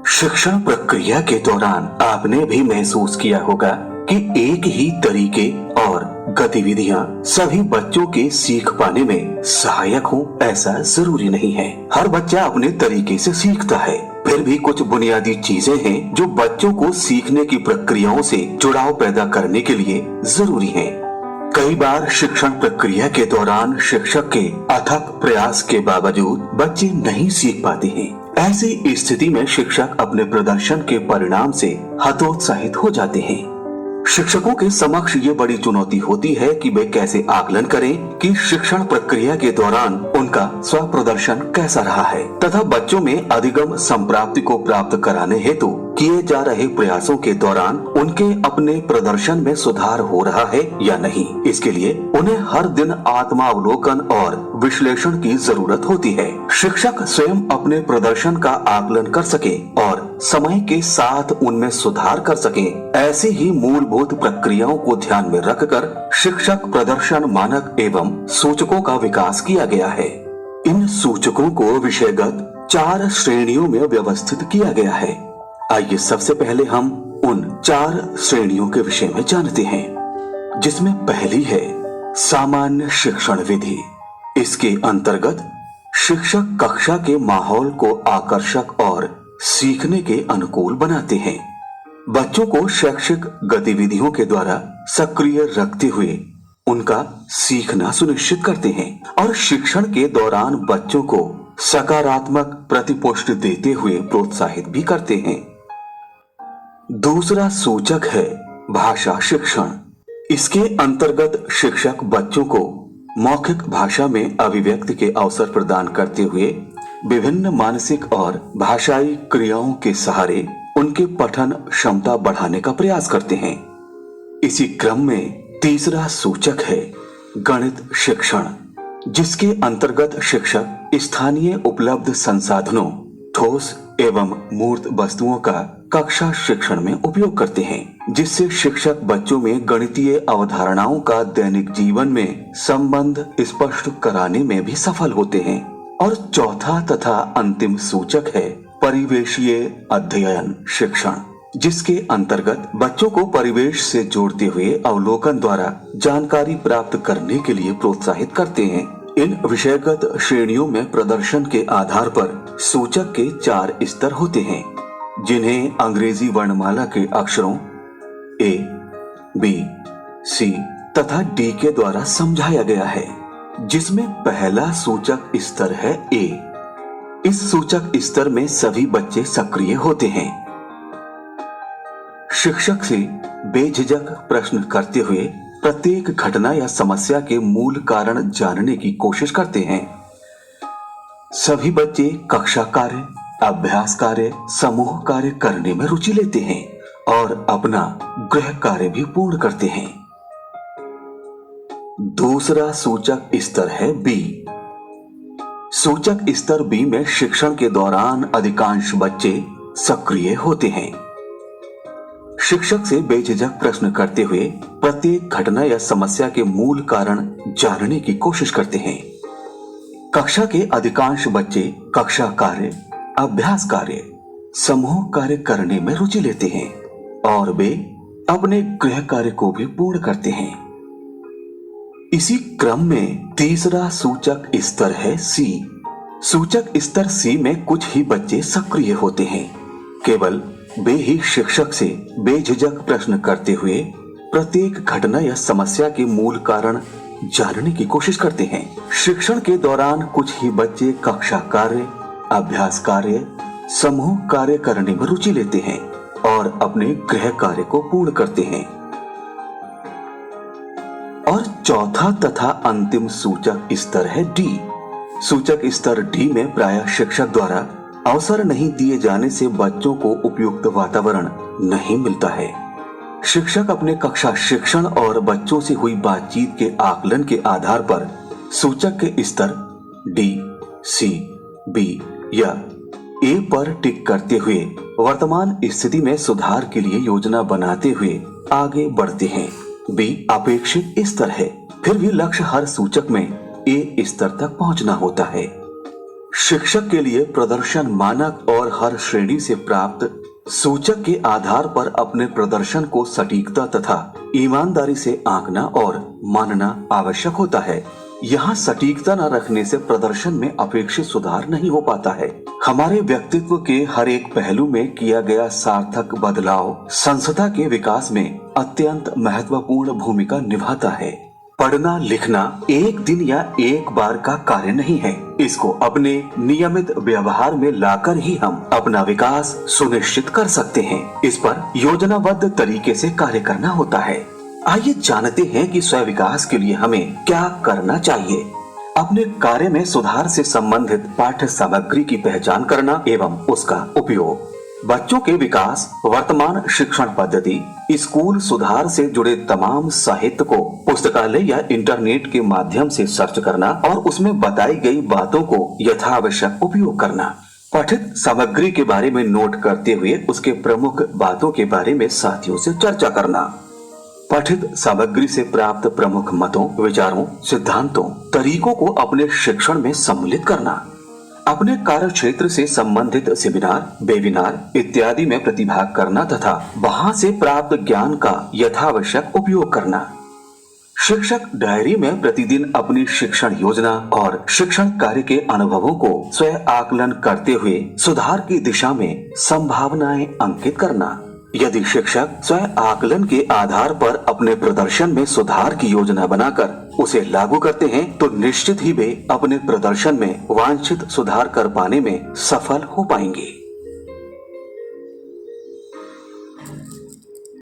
शिक्षण प्रक्रिया के दौरान आपने भी महसूस किया होगा कि एक ही तरीके और गतिविधियां सभी बच्चों के सीख पाने में सहायक हो, ऐसा जरूरी नहीं है। हर बच्चा अपने तरीके से सीखता है। फिर भी कुछ बुनियादी चीजें हैं जो बच्चों को सीखने की प्रक्रियाओं से जुड़ाव पैदा करने के लिए जरूरी हैं। कई बार शिक्षण प्रक्रिया के दौरान शिक्षक के अथक प्रयास के बावजूद बच्चे नहीं सीख पाते हैं। ऐसी स्थिति में शिक्षक अपने प्रदर्शन के परिणाम से हतोत्साहित हो जाते हैं। शिक्षकों के समक्ष ये बड़ी चुनौती होती है कि वे कैसे आकलन करें कि शिक्षण प्रक्रिया के दौरान उनका स्व प्रदर्शन कैसा रहा है तथा बच्चों में अधिगम संप्राप्ति को प्राप्त कराने हेतु किए जा रहे प्रयासों के दौरान उनके अपने प्रदर्शन में सुधार हो रहा है या नहीं। इसके लिए उन्हें हर दिन आत्मावलोकन और विश्लेषण की जरूरत होती है। शिक्षक स्वयं अपने प्रदर्शन का आकलन कर सके और समय के साथ उनमें सुधार कर सके, ऐसी ही मूलभूत प्रक्रियाओं को ध्यान में रखकर शिक्षक प्रदर्शन मानक एवं सूचकों का विकास किया गया है। इन सूचकों को विषयगत 4 श्रेणियों में व्यवस्थित किया गया है। आइए सबसे पहले हम उन 4 श्रेणियों के विषय में जानते हैं, जिसमें पहली है सामान्य शिक्षण विधि। इसके अंतर्गत शिक्षक कक्षा के माहौल को आकर्षक और सीखने के अनुकूल बनाते हैं। बच्चों को शैक्षिक गतिविधियों के द्वारा सक्रिय रखते हुए उनका सीखना सुनिश्चित करते हैं और शिक्षण के दौरान बच्चों को सकारात्मक प्रतिपुष्टि देते हुए प्रोत्साहित भी करते हैं। दूसरा सूचक है भाषा शिक्षण। इसके अंतर्गत शिक्षक बच्चों को मौखिक भाषा में अभिव्यक्ति के अवसर प्रदान करते हुए विभिन्न मानसिक और भाषाई क्रियाओं के सहारे उनके पठन क्षमता बढ़ाने का प्रयास करते हैं। इसी क्रम में तीसरा सूचक है गणित शिक्षण, जिसके अंतर्गत शिक्षक स्थानीय उपलब्ध संसाधनों, ठोस एवं मूर्त वस्तुओं का कक्षा शिक्षण में उपयोग करते हैं, जिससे शिक्षक बच्चों में गणितीय अवधारणाओं का दैनिक जीवन में संबंध स्पष्ट कराने में भी सफल होते हैं। और चौथा तथा अंतिम सूचक है परिवेशीय अध्ययन शिक्षण, जिसके अंतर्गत बच्चों को परिवेश से जोड़ते हुए अवलोकन द्वारा जानकारी प्राप्त करने के लिए प्रोत्साहित करते हैं। इन विषयगत श्रेणियों में प्रदर्शन के आधार पर सूचक के 4 स्तर होते हैं, जिन्हें अंग्रेजी वर्णमाला के अक्षरों A, B, C तथा D के द्वारा समझाया गया है, जिसमें पहला सूचक स्तर है A। इस सूचक स्तर में सभी बच्चे सक्रिय होते हैं। शिक्षक से बेझिझक प्रश्न करते हुए प्रत्येक घटना या समस्या के मूल कारण जानने की कोशिश करते हैं। सभी बच्चे कक्षा कार्य, अभ्यास कार्य, समूह कार्य करने में रुचि लेते हैं और अपना गृह कार्य भी पूर्ण करते हैं। दूसरा सूचक स्तर है B। सूचक स्तर B में शिक्षण के दौरान अधिकांश बच्चे सक्रिय होते हैं। शिक्षक से बेझिझक प्रश्न करते हुए प्रत्येक घटना या समस्या के मूल कारण जानने की कोशिश करते हैं। कक्षा के अधिकांश बच्चे कक्षा कार्य, अभ्यास कार्य, समूह कार्य करने में रुचि लेते हैं और वे अपने गृह कार्य को भी पूर्ण करते हैं। इसी क्रम में तीसरा सूचक स्तर है C। सूचक स्तर C में कुछ ही बच्चे सक्रिय होते हैं। केवल वे ही शिक्षक से बेझिझक प्रश्न करते हुए प्रत्येक घटना या समस्या के मूल कारण जानने की कोशिश करते हैं। शिक्षण के दौरान कुछ ही बच्चे कक्षा कार्य, अभ्यास कार्य, समूह कार्य करने में रुचि लेते हैं और अपने गृह कार्य को पूर्ण करते हैं। और चौथा तथा अंतिम सूचक स्तर है D। सूचक स्तर D में प्रायः शिक्षक द्वारा अवसर नहीं दिए जाने से बच्चों को उपयुक्त वातावरण नहीं मिलता है। शिक्षक अपने कक्षा शिक्षण और बच्चों से हुई बातचीत के आकलन के आधार पर सूचक के स्तर D, C, B या A पर टिक करते हुए वर्तमान स्थिति में सुधार के लिए योजना बनाते हुए आगे बढ़ते हैं। B अपेक्षित स्तर है, फिर भी लक्ष्य हर सूचक में A स्तर तक पहुंचना होता है। शिक्षक के लिए प्रदर्शन मानक और हर श्रेणी से प्राप्त सूचक के आधार पर अपने प्रदर्शन को सटीकता तथा ईमानदारी से आंकना और मानना आवश्यक होता है। यहाँ सटीकता न रखने से प्रदर्शन में अपेक्षित सुधार नहीं हो पाता है। हमारे व्यक्तित्व के हर एक पहलू में किया गया सार्थक बदलाव संस्था के विकास में अत्यंत महत्वपूर्ण भूमिका निभाता है। पढ़ना लिखना एक दिन या एक बार का कार्य नहीं है। इसको अपने नियमित व्यवहार में लाकर ही हम अपना विकास सुनिश्चित कर सकते हैं। इस पर योजनाबद्ध तरीके से कार्य करना होता है। आइए जानते हैं कि स्व विकास के लिए हमें क्या करना चाहिए। अपने कार्य में सुधार से संबंधित पाठ्य सामग्री की पहचान करना एवं उसका उपयोग। बच्चों के विकास, वर्तमान शिक्षण पद्धति, स्कूल सुधार से जुड़े तमाम साहित्य को पुस्तकालय या इंटरनेट के माध्यम से सर्च करना और उसमें बताई गई बातों को यथावश्यक उपयोग करना। पठित सामग्री के बारे में नोट करते हुए उसके प्रमुख बातों के बारे में साथियों से चर्चा करना। पठित सामग्री से प्राप्त प्रमुख मतों, विचारों, सिद्धांतों, तरीकों को अपने शिक्षण में सम्मिलित करना। अपने कार्य क्षेत्र से संबंधित सेमिनार, वेबिनार इत्यादि में प्रतिभाग करना तथा वहां से प्राप्त ज्ञान का यथावश्यक उपयोग करना। शिक्षक डायरी में प्रतिदिन अपनी शिक्षण योजना और शिक्षण कार्य के अनुभवों को स्वयं आकलन करते हुए सुधार की दिशा में संभावनाएं अंकित करना। यदि शिक्षक स्वयं आकलन के आधार पर अपने प्रदर्शन में सुधार की योजना बनाकर उसे लागू करते हैं तो निश्चित ही वे अपने प्रदर्शन में वांछित सुधार कर पाने में सफल हो पाएंगे।